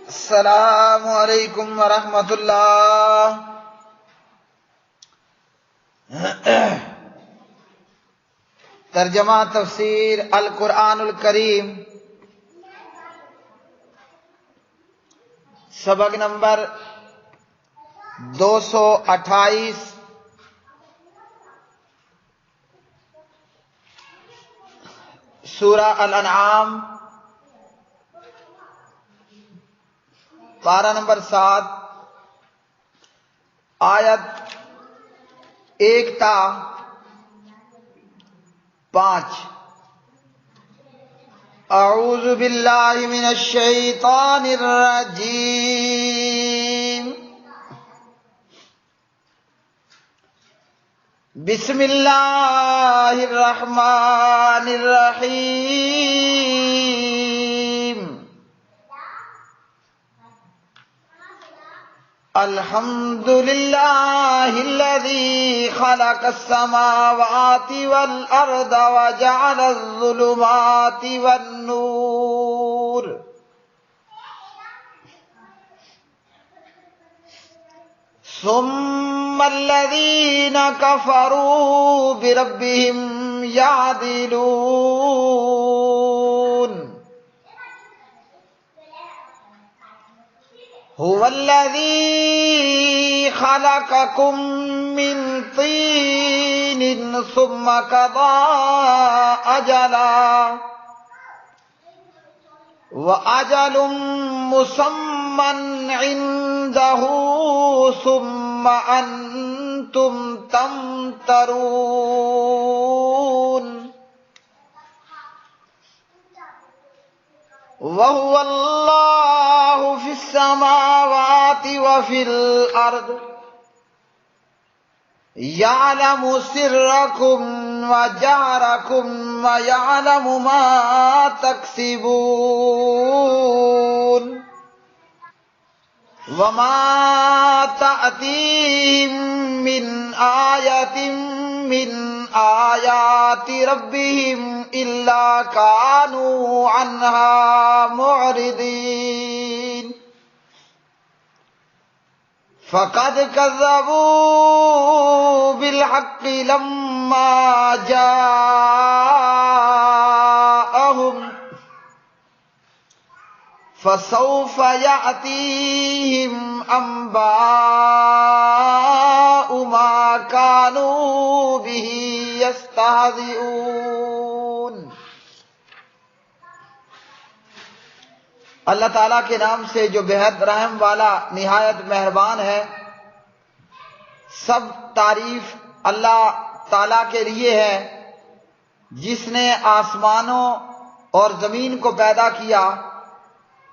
السلام علیکم ورحمۃ اللہ۔ ترجمہ تفسیر القرآن الکریم، سبق نمبر 228، سورہ الانعام، پارہ نمبر 7، آیت 1 تا 5۔ اعوذ باللہ من الشیطان الرجیم، بسم اللہ الرحمن الرحیم۔ الحمد للہ الذی خلق السماوات والارض وجعل الظلمات والنور، ثم الذین کفروا بربهم یعدلون۔ هو الذي خلقكم من طين ثم قضى أجلا وأجل مسمى عنده ثم أنتم تمترون۔ وَهُوَ اللَّهُ فِي السَّمَاوَاتِ وَفِي الْأَرْضِ يَعْلَمُ سِرَّكُمْ وَجَهْرَكُمْ وَيَعْلَمُ مَا تَكْسِبُونَ۔ وَمَا تَأْتِيهِم مِّنْ آيَةٍ من آیات ربهم الا كانوا عنها معرضین۔ فقد كذبوا بالحق لما جاءهم فسوف يأتيهم أنباء ما كانوا به يستهزئون۔ اللہ تعالیٰ کے نام سے جو بےحد رحم والا نہایت مہربان ہے۔ سب تعریف اللہ تعالیٰ کے لیے ہے جس نے آسمانوں اور زمین کو پیدا کیا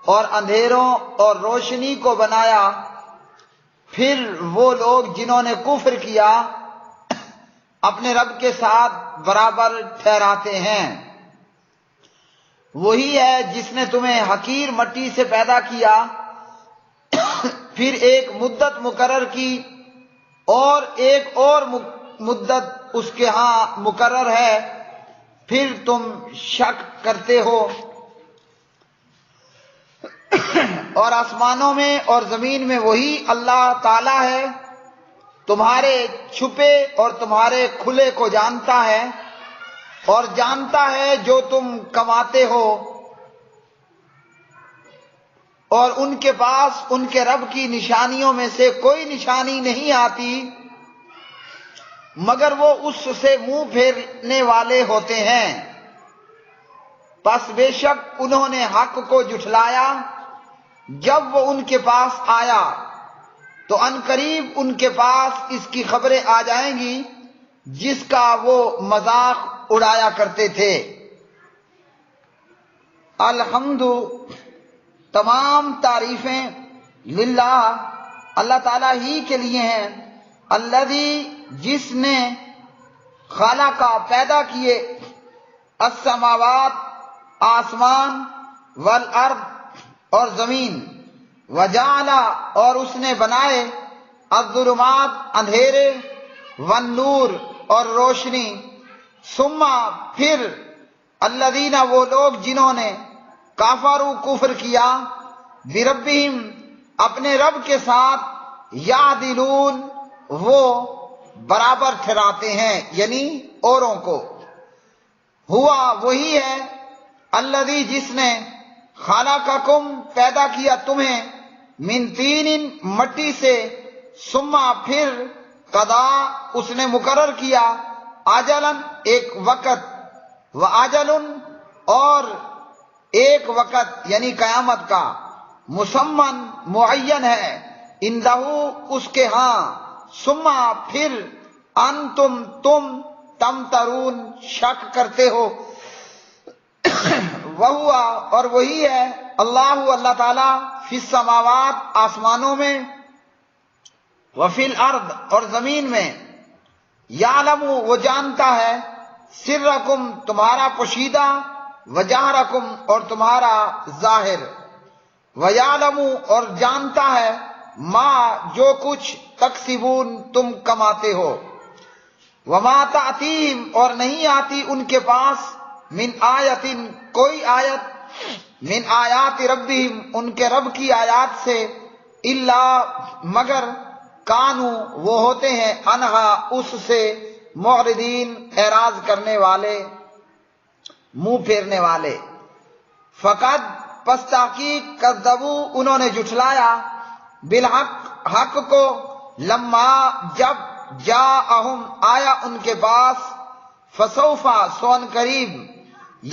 اور اندھیروں اور روشنی کو بنایا۔ پھر وہ لوگ جنہوں نے کفر کیا اپنے رب کے ساتھ برابر ٹھہراتے ہیں۔ وہی ہے جس نے تمہیں حقیر مٹی سے پیدا کیا، پھر ایک مدت مقرر کی اور ایک اور مدت اس کے ہاں مقرر ہے، پھر تم شک کرتے ہو۔ اور آسمانوں میں اور زمین میں وہی اللہ تعالیٰ ہے، تمہارے چھپے اور تمہارے کھلے کو جانتا ہے اور جانتا ہے جو تم کماتے ہو۔ اور ان کے پاس ان کے رب کی نشانیوں میں سے کوئی نشانی نہیں آتی مگر وہ اس سے منہ پھیرنے والے ہوتے ہیں۔ پس بے شک انہوں نے حق کو جھٹلایا جب وہ ان کے پاس آیا، تو ان قریب ان کے پاس اس کی خبریں آ جائیں گی جس کا وہ مذاق اڑایا کرتے تھے۔ الحمد، تمام تعریفیں للہ اللہ تعالیٰ ہی کے لیے ہیں، الذی، جس نے خالق پیدا کیے، السماوات، آسمان، والارض، اور زمین، وجعل، اور اس نے بنائے، الظلمات، اندھیرے، والنور، اور روشنی، ثم، پھر، الذین، وہ لوگ جنہوں نے کافروا، کفر کیا، بربہم اپنے رب کے ساتھ یعدلون وہ برابر ٹھہراتے ہیں، یعنی اوروں کو۔ ہوا وہی ہے الذی جس نے خلقکم پیدا کیا تمہیں من طین مٹی سے ثم پھر قضا اس نے مقرر کیا اجلاً ایک وقت و اجل اور ایک وقت یعنی قیامت کا مسمن معین ہے اندہ اس کے ہاں ثم پھر انتم تم تمترون شک کرتے ہو وہوا اور وہی ہے اللہ تعالی فی السماوات آسمانوں میں وفی الارض اور زمین میں یعلم وہ جانتا ہے سرکم تمہارا پوشیدہ وجہرکم اور تمہارا ظاہر ویعلم اور جانتا ہے ما جو کچھ تکسبون تم کماتے ہو وما تأتیہم اور نہیں آتی ان کے پاس من آیت کوئی آیت من آیات ربہم ان کے رب کی آیات سے الا مگر کانو وہ ہوتے ہیں انہا اس سے معرضین اعراض کرنے والے منہ پھیرنے والے فقط پس تحقیق کذبو انہوں نے جھٹلایا بالحق حق کو لما جب جاءہم آیا ان کے پاس فسوفا سون قریب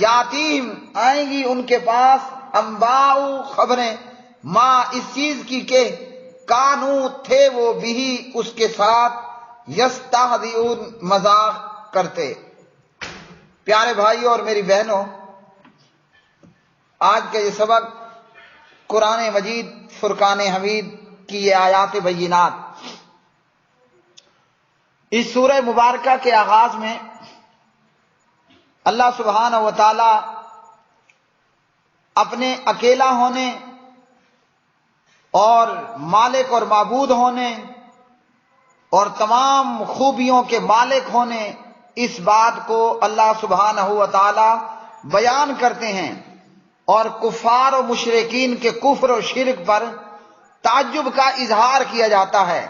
یاتیم آئیں گی ان کے پاس انباء خبریں ما اس چیز کی کہ کانو تھے وہ بھی اس کے ساتھ یستہزئون مذاق کرتے۔ پیارے بھائیوں اور میری بہنوں، آج کا یہ سبق قرآن مجید فرقان حمید کی یہ آیات بینات، اس سورہ مبارکہ کے آغاز میں اللہ سبحانہ و تعالی اپنے اکیلا ہونے اور مالک اور معبود ہونے اور تمام خوبیوں کے مالک ہونے اس بات کو اللہ سبحانہ و تعالی بیان کرتے ہیں، اور کفار و مشرکین کے کفر و شرک پر تعجب کا اظہار کیا جاتا ہے۔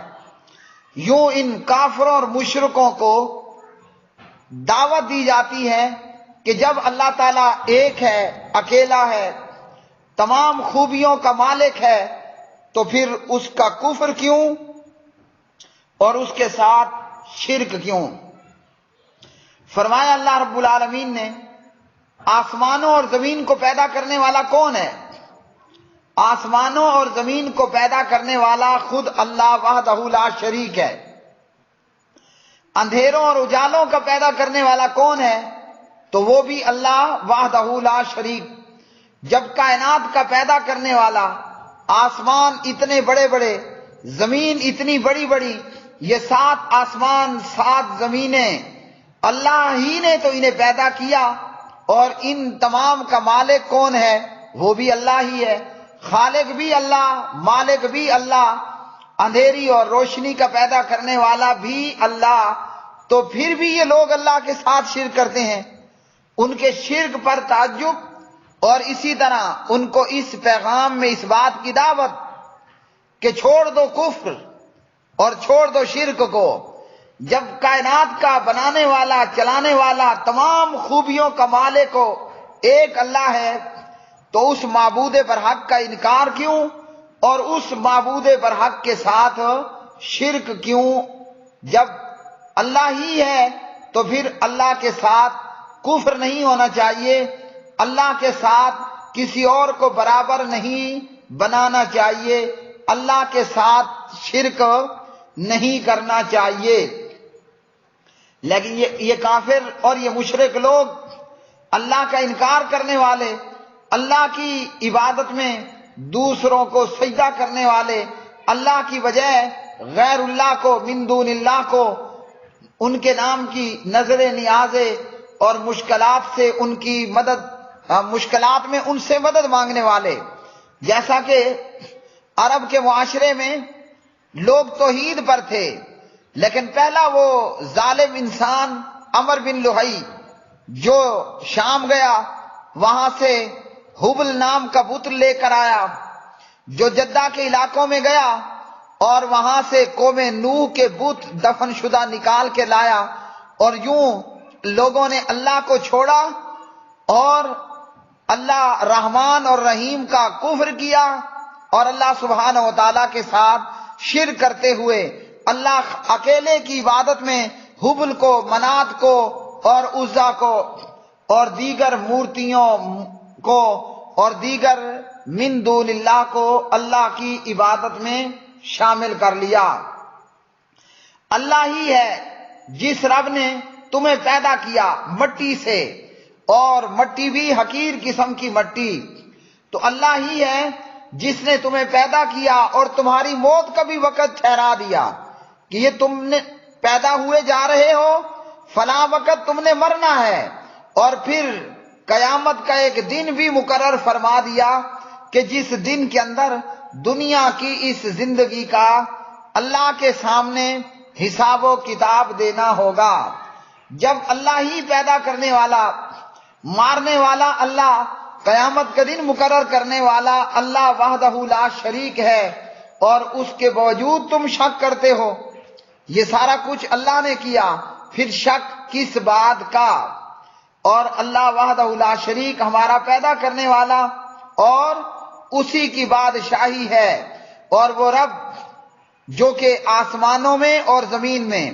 یوں ان کافروں اور مشرکوں کو دعوت دی جاتی ہے کہ جب اللہ تعالیٰ ایک ہے، اکیلا ہے، تمام خوبیوں کا مالک ہے، تو پھر اس کا کفر کیوں اور اس کے ساتھ شرک کیوں؟ فرمایا اللہ رب العالمین نے آسمانوں اور زمین کو پیدا کرنے والا کون ہے؟ آسمانوں اور زمین کو پیدا کرنے والا خود اللہ وحدہ لا شریک ہے۔ اندھیروں اور اجالوں کا پیدا کرنے والا کون ہے؟ تو وہ بھی اللہ وحدہ لا شریک۔ جب کائنات کا پیدا کرنے والا، آسمان اتنے بڑے بڑے، زمین اتنی بڑی بڑی، یہ 7 آسمان 7 زمینیں اللہ ہی نے تو انہیں پیدا کیا، اور ان تمام کا مالک کون ہے؟ وہ بھی اللہ ہی ہے۔ خالق بھی اللہ، مالک بھی اللہ، اندھیری اور روشنی کا پیدا کرنے والا بھی اللہ، تو پھر بھی یہ لوگ اللہ کے ساتھ شرک کرتے ہیں۔ ان کے شرک پر تعجب، اور اسی طرح ان کو اس پیغام میں اس بات کی دعوت کہ چھوڑ دو کفر اور چھوڑ دو شرک کو۔ جب کائنات کا بنانے والا، چلانے والا، تمام خوبیوں کا مالک ہو ایک اللہ ہے، تو اس معبود برحق کا انکار کیوں اور اس معبود برحق کے ساتھ شرک کیوں؟ جب اللہ ہی ہے تو پھر اللہ کے ساتھ کفر نہیں ہونا چاہیے، اللہ کے ساتھ کسی اور کو برابر نہیں بنانا چاہیے، اللہ کے ساتھ شرک نہیں کرنا چاہیے۔ لیکن یہ کافر اور یہ مشرک لوگ، اللہ کا انکار کرنے والے، اللہ کی عبادت میں دوسروں کو سجدہ کرنے والے، اللہ کی بجائے غیر اللہ کو، من دون اللہ کو، ان کے نام کی نظر نیازیں اور مشکلات سے ان کی مدد، مشکلات میں ان سے مدد مانگنے والے۔ جیسا کہ عرب کے معاشرے میں لوگ توحید پر تھے، لیکن پہلا وہ ظالم انسان عمر بن لہی جو شام گیا، وہاں سے حبل نام کا بت لے کر آیا، جو جدہ کے علاقوں میں گیا اور وہاں سے قوم نوح کے بت دفن شدہ نکال کے لایا، اور یوں لوگوں نے اللہ کو چھوڑا اور اللہ رحمان اور رحیم کا کفر کیا، اور اللہ سبحانہ و تعالیٰ کے ساتھ شرک کرتے ہوئے اللہ اکیلے کی عبادت میں حبل کو، منات کو اور عزا کو اور دیگر مورتیوں کو اور دیگر من دون اللہ کو اللہ کی عبادت میں شامل کر لیا۔ اللہ ہی ہے جس رب نے تمہیں پیدا کیا مٹی سے، اور مٹی بھی حقیر قسم کی مٹی، تو اللہ ہی ہے جس نے تمہیں پیدا کیا اور تمہاری موت کا بھی وقت ٹھہرا دیا کہ یہ تم نے پیدا ہوئے جا رہے ہو، فلاں وقت تم نے مرنا ہے، اور پھر قیامت کا ایک دن بھی مقرر فرما دیا کہ جس دن کے اندر دنیا کی اس زندگی کا اللہ کے سامنے حساب و کتاب دینا ہوگا۔ جب اللہ ہی پیدا کرنے والا، مارنے والا اللہ، قیامت کا دن مقرر کرنے والا اللہ وحدہ لا شریک ہے، اور اس کے باوجود تم شک کرتے ہو، یہ سارا کچھ اللہ نے کیا، پھر شک کس بات کا؟ اور اللہ وحدہ لا شریک ہمارا پیدا کرنے والا اور اسی کی بادشاہی ہے، اور وہ رب جو کہ آسمانوں میں اور زمین میں،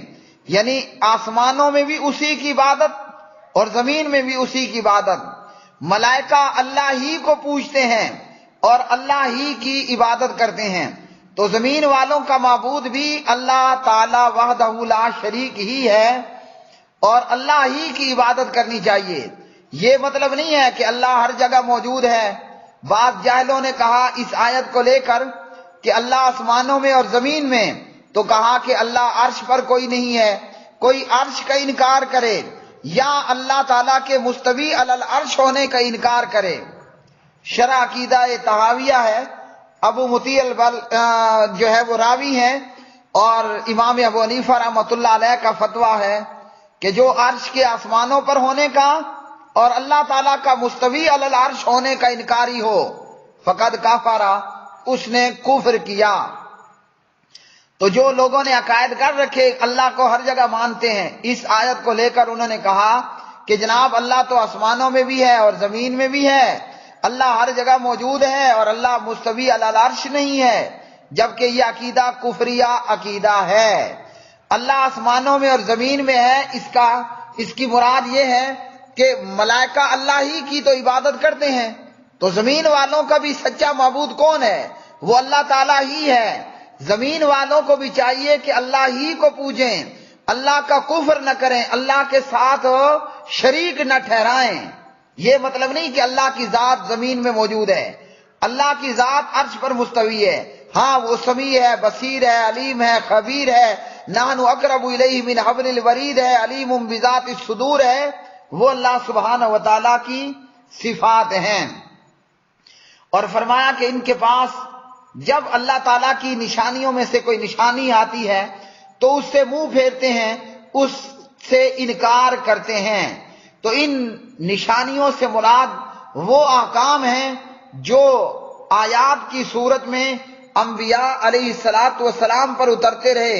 یعنی آسمانوں میں بھی اسی کی عبادت اور زمین میں بھی اسی کی عبادت، ملائکہ اللہ ہی کو پوجتے ہیں اور اللہ ہی کی عبادت کرتے ہیں، تو زمین والوں کا معبود بھی اللہ تعالی وحدہ لا شریک ہی ہے، اور اللہ ہی کی عبادت کرنی چاہیے۔ یہ مطلب نہیں ہے کہ اللہ ہر جگہ موجود ہے۔ بعض جاہلوں نے کہا اس آیت کو لے کر کہ اللہ آسمانوں میں اور زمین میں، تو کہا کہ اللہ عرش پر کوئی نہیں ہے، کوئی عرش کا انکار کرے یا اللہ تعالیٰ کے مستوی علی العرش ہونے کا انکار کرے۔ شرح عقیدہ طحاویہ ہے، ابو مطیع جو ہے وہ راوی ہیں، اور امام ابو حنیفہ رحمۃ اللہ علیہ کا فتویٰ ہے کہ جو عرش کے آسمانوں پر ہونے کا اور اللہ تعالیٰ کا مستوی علی العرش ہونے کا انکاری ہو، فقد کفر، اس نے کفر کیا۔ تو جو لوگوں نے عقائد کر رکھے اللہ کو ہر جگہ مانتے ہیں، اس آیت کو لے کر انہوں نے کہا کہ جناب اللہ تو آسمانوں میں بھی ہے اور زمین میں بھی ہے، اللہ ہر جگہ موجود ہے اور اللہ مستوی علی العرش نہیں ہے، جبکہ یہ عقیدہ کفریہ عقیدہ ہے۔ اللہ آسمانوں میں اور زمین میں ہے، اس کی مراد یہ ہے کہ ملائکہ اللہ ہی کی تو عبادت کرتے ہیں، تو زمین والوں کا بھی سچا معبود کون ہے؟ وہ اللہ تعالیٰ ہی ہے۔ زمین والوں کو بھی چاہیے کہ اللہ ہی کو پوجیں، اللہ کا کفر نہ کریں، اللہ کے ساتھ شریک نہ ٹھہرائیں۔ یہ مطلب نہیں کہ اللہ کی ذات زمین میں موجود ہے، اللہ کی ذات عرش پر مستوی ہے، ہاں وہ سمیع ہے، بصیر ہے، علیم ہے، خبیر ہے، نحن اقرب الیہ من حبل الورید ہے، علیم بذات الصدور ہے، وہ اللہ سبحانہ و تعالیٰ کی صفات ہیں۔ اور فرمایا کہ ان کے پاس جب اللہ تعالیٰ کی نشانیوں میں سے کوئی نشانی آتی ہے تو اس سے منہ پھیرتے ہیں، اس سے انکار کرتے ہیں۔ تو ان نشانیوں سے مراد وہ احکام ہیں جو آیات کی صورت میں انبیاء علیہ السلام پر اترتے رہے،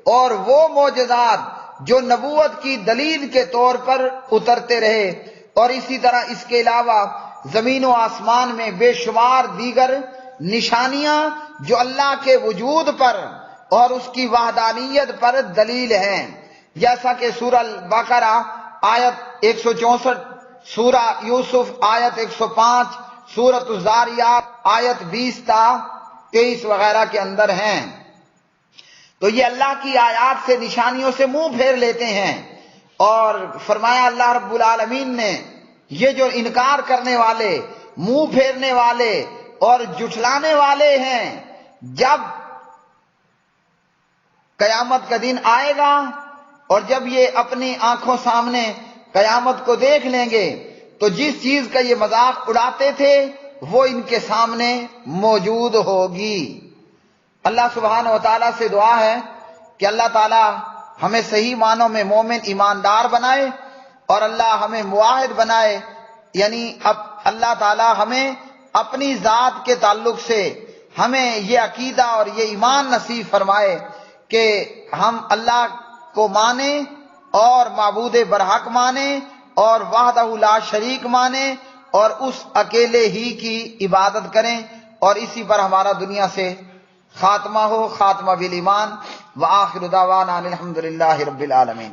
اور وہ معجزات جو نبوت کی دلیل کے طور پر اترتے رہے، اور اسی طرح اس کے علاوہ زمین و آسمان میں بے شمار دیگر نشانیاں جو اللہ کے وجود پر اور اس کی وحدانیت پر دلیل ہیں، جیسا کہ سورہ البقرہ آیت 164، سورہ یوسف آیت 105، سورۃ الزاریات آیت 20 تا 23 وغیرہ کے اندر ہیں۔ تو یہ اللہ کی آیات سے، نشانیوں سے منہ پھیر لیتے ہیں، اور فرمایا اللہ رب العالمین نے یہ جو انکار کرنے والے، منہ پھیرنے والے اور جھٹلانے والے ہیں، جب قیامت کا دن آئے گا اور جب یہ اپنی آنکھوں سامنے قیامت کو دیکھ لیں گے تو جس چیز کا یہ مذاق اڑاتے تھے وہ ان کے سامنے موجود ہوگی۔ اللہ سبحانہ و تعالیٰ سے دعا ہے کہ اللہ تعالیٰ ہمیں صحیح معنوں میں مومن ایماندار بنائے، اور اللہ ہمیں موحد بنائے، یعنی اب اللہ تعالیٰ ہمیں اپنی ذات کے تعلق سے ہمیں یہ عقیدہ اور یہ ایمان نصیب فرمائے کہ ہم اللہ کو مانیں اور معبود برحق مانیں اور وحدہ لا شریک مانیں اور اس اکیلے ہی کی عبادت کریں، اور اسی پر ہمارا دنیا سے خاتمہ ہو، خاتمہ بالایمان۔ وآخر دعوانا الحمدللہ رب العالمین۔